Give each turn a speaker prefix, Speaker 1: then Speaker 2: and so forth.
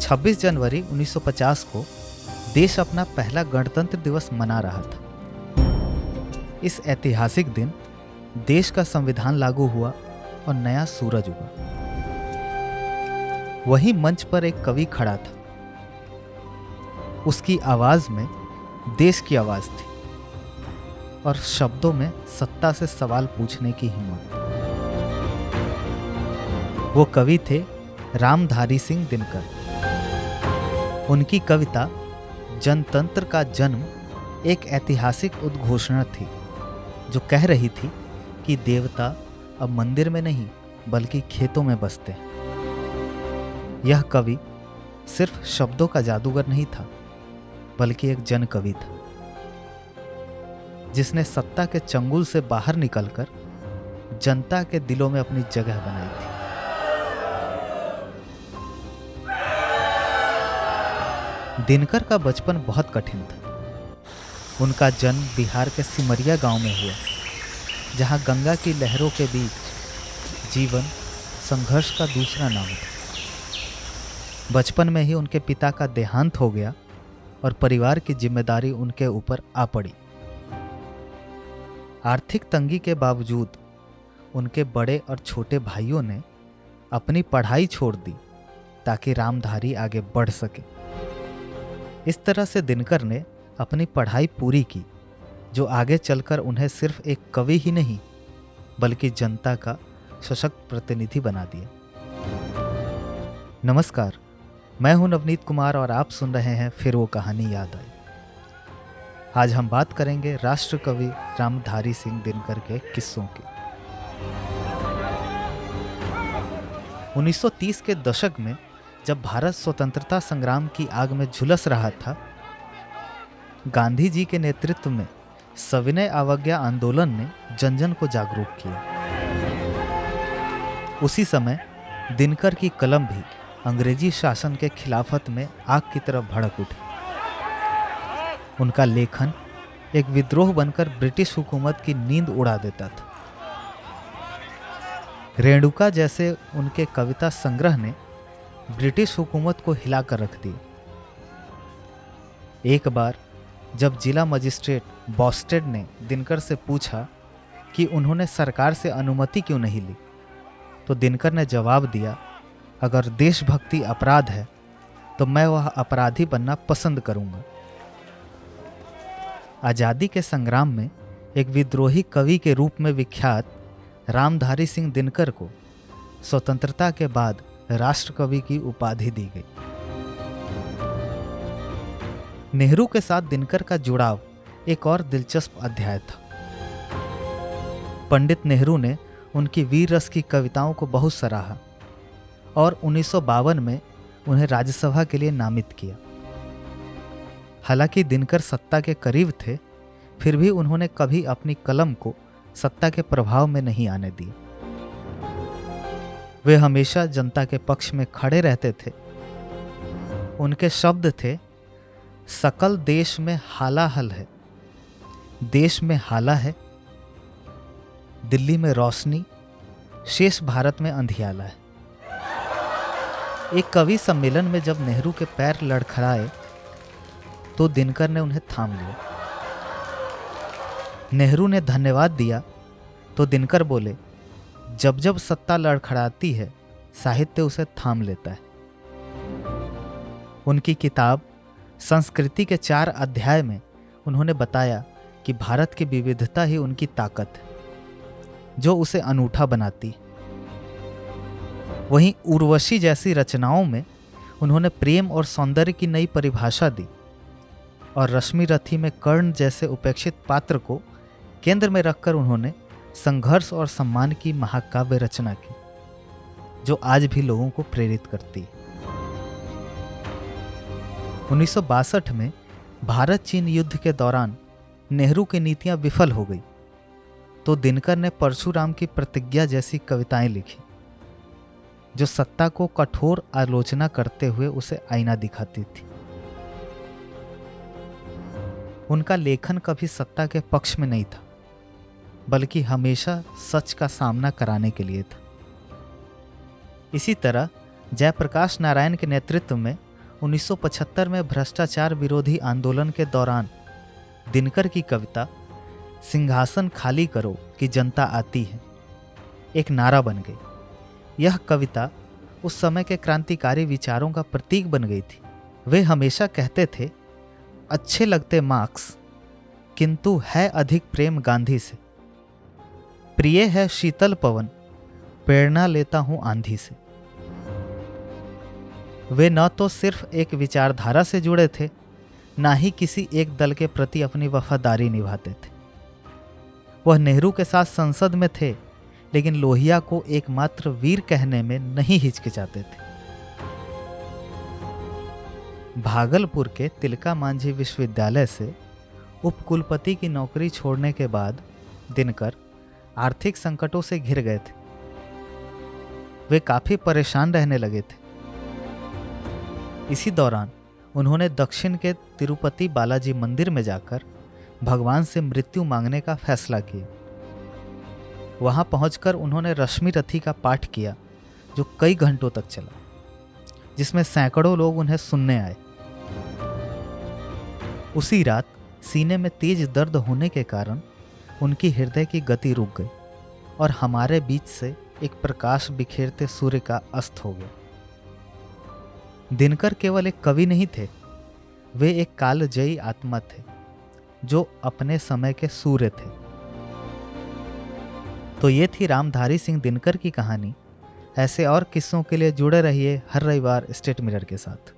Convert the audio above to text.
Speaker 1: 26 जनवरी 1950 को देश अपना पहला गणतंत्र दिवस मना रहा था। इस ऐतिहासिक दिन देश का संविधान लागू हुआ और नया सूरज उगा। वहीं मंच पर एक कवि खड़ा था। उसकी आवाज में देश की आवाज थी और शब्दों में सत्ता से सवाल पूछने की हिम्मत। वो कवि थे रामधारी सिंह दिनकर। उनकी कविता जनतंत्र का जन्म एक ऐतिहासिक उद्घोषणा थी जो कह रही थी कि देवता अब मंदिर में नहीं बल्कि खेतों में बसते हैं। यह कवि सिर्फ शब्दों का जादूगर नहीं था बल्कि एक जन कवि था जिसने सत्ता के चंगुल से बाहर निकलकर जनता के दिलों में अपनी जगह बनाई थी। दिनकर का बचपन बहुत कठिन था। उनका जन्म बिहार के सिमरिया गांव में हुआ, जहां गंगा की लहरों के बीच जीवन संघर्ष का दूसरा नाम था। बचपन में ही उनके पिता का देहांत हो गया और परिवार की जिम्मेदारी उनके ऊपर आ पड़ी। आर्थिक तंगी के बावजूद उनके बड़े और छोटे भाइयों ने अपनी पढ़ाई छोड़ दी ताकि रामधारी आगे बढ़ सके। इस तरह से दिनकर ने अपनी पढ़ाई पूरी की, जो आगे चलकर उन्हें सिर्फ एक कवि ही नहीं बल्कि जनता का सशक्त प्रतिनिधि बना दिया। नमस्कार, मैं हूं नवनीत कुमार और आप सुन रहे हैं फिर वो कहानी याद आई। आज हम बात करेंगे राष्ट्र कवि रामधारी सिंह दिनकर के किस्सों की। 1930 के दशक में जब भारत स्वतंत्रता संग्राम की आग में झुलस रहा था, गांधी जी के नेतृत्व में सविनय अवज्ञा आंदोलन ने जन जन को जागरूक किया। उसी समय दिनकर की कलम भी अंग्रेजी शासन के खिलाफत में आग की तरफ भड़क उठी। उनका लेखन एक विद्रोह बनकर ब्रिटिश हुकूमत की नींद उड़ा देता था। रेणुका जैसे उनके कविता संग्रह ने ब्रिटिश हुकूमत को हिलाकर रख दिया। एक बार जब जिला मजिस्ट्रेट बॉस्टेड ने दिनकर से पूछा कि उन्होंने सरकार से अनुमति क्यों नहीं ली, तो दिनकर ने जवाब दिया, अगर देशभक्ति अपराध है तो मैं वह अपराधी बनना पसंद करूंगा। आज़ादी के संग्राम में एक विद्रोही कवि के रूप में विख्यात रामधारी सिंह दिनकर को स्वतंत्रता के बाद राष्ट्र कवि की उपाधि दी गई। नेहरू के साथ दिनकर का जुड़ाव एक और दिलचस्प अध्याय था। पंडित नेहरू ने उनकी वीर रस की कविताओं को बहुत सराहा और 1952 में उन्हें राज्यसभा के लिए नामित किया। हालांकि दिनकर सत्ता के करीब थे, फिर भी उन्होंने कभी अपनी कलम को सत्ता के प्रभाव में नहीं आने दिया। वे हमेशा जनता के पक्ष में खड़े रहते थे। उनके शब्द थे, सकल देश में हालाहल है, देश में हाला है, दिल्ली में रोशनी, शेष भारत में अंधियाला है। एक कवि सम्मेलन में जब नेहरू के पैर लड़खड़ाए तो दिनकर ने उन्हें थाम लिया। नेहरू ने धन्यवाद दिया तो दिनकर बोले, जब जब सत्ता लड़खड़ाती है साहित्य उसे थाम लेता है। उनकी किताब संस्कृति के 4 अध्याय में उन्होंने बताया कि भारत की विविधता ही उनकी ताकत है, जो उसे अनूठा बनाती है। वहीं उर्वशी जैसी रचनाओं में उन्होंने प्रेम और सौंदर्य की नई परिभाषा दी और रश्मि रथी में कर्ण जैसे उपेक्षित पात्र को केंद्र में रखकर उन्होंने संघर्ष और सम्मान की महाकाव्य रचना की, जो आज भी लोगों को प्रेरित करती है। 1962 में भारत चीन युद्ध के दौरान नेहरू की नीतियां विफल हो गई तो दिनकर ने परशुराम की प्रतिज्ञा जैसी कविताएं लिखी, जो सत्ता को कठोर आलोचना करते हुए उसे आईना दिखाती थी। उनका लेखन कभी सत्ता के पक्ष में नहीं था, बल्कि हमेशा सच का सामना कराने के लिए था। इसी तरह जयप्रकाश नारायण के नेतृत्व में 1975 में भ्रष्टाचार विरोधी आंदोलन के दौरान दिनकर की कविता सिंहासन खाली करो कि जनता आती है एक नारा बन गई। यह कविता उस समय के क्रांतिकारी विचारों का प्रतीक बन गई थी। वे हमेशा कहते थे, अच्छे लगते मार्क्स किंतु है अधिक प्रेम गांधी से, प्रिय है शीतल पवन प्रेरणा लेता हूं आंधी से। वे न तो सिर्फ एक विचारधारा से जुड़े थे, ना ही किसी एक दल के प्रति अपनी वफादारी निभाते थे। वह नेहरू के साथ संसद में थे, लेकिन लोहिया को एकमात्र वीर कहने में नहीं हिचकिचाते थे। भागलपुर के तिलका मांझी विश्वविद्यालय से उपकुलपति की नौकरी छोड़ने के बाद दिनकर आर्थिक संकटों से घिर गए थे। वे काफी परेशान रहने लगे थे। इसी दौरान उन्होंने दक्षिण के तिरुपति बालाजी मंदिर में जाकर भगवान से मृत्यु मांगने का फैसला किया। वहां पहुंचकर उन्होंने रश्मि रथी का पाठ किया, जो कई घंटों तक चला, जिसमें सैकड़ों लोग उन्हें सुनने आए। उसी रात सीने में तेज दर्द होने के कारण उनकी हृदय की गति रुक गई और हमारे बीच से एक प्रकाश बिखेरते सूर्य का अस्त हो गया। दिनकर केवल एक कवि नहीं थे, वे एक कालजयी आत्मा थे जो अपने समय के सूर्य थे। तो ये थी रामधारी सिंह दिनकर की कहानी। ऐसे और किस्सों के लिए जुड़े रहिए हर रविवार स्टेट मिरर के साथ।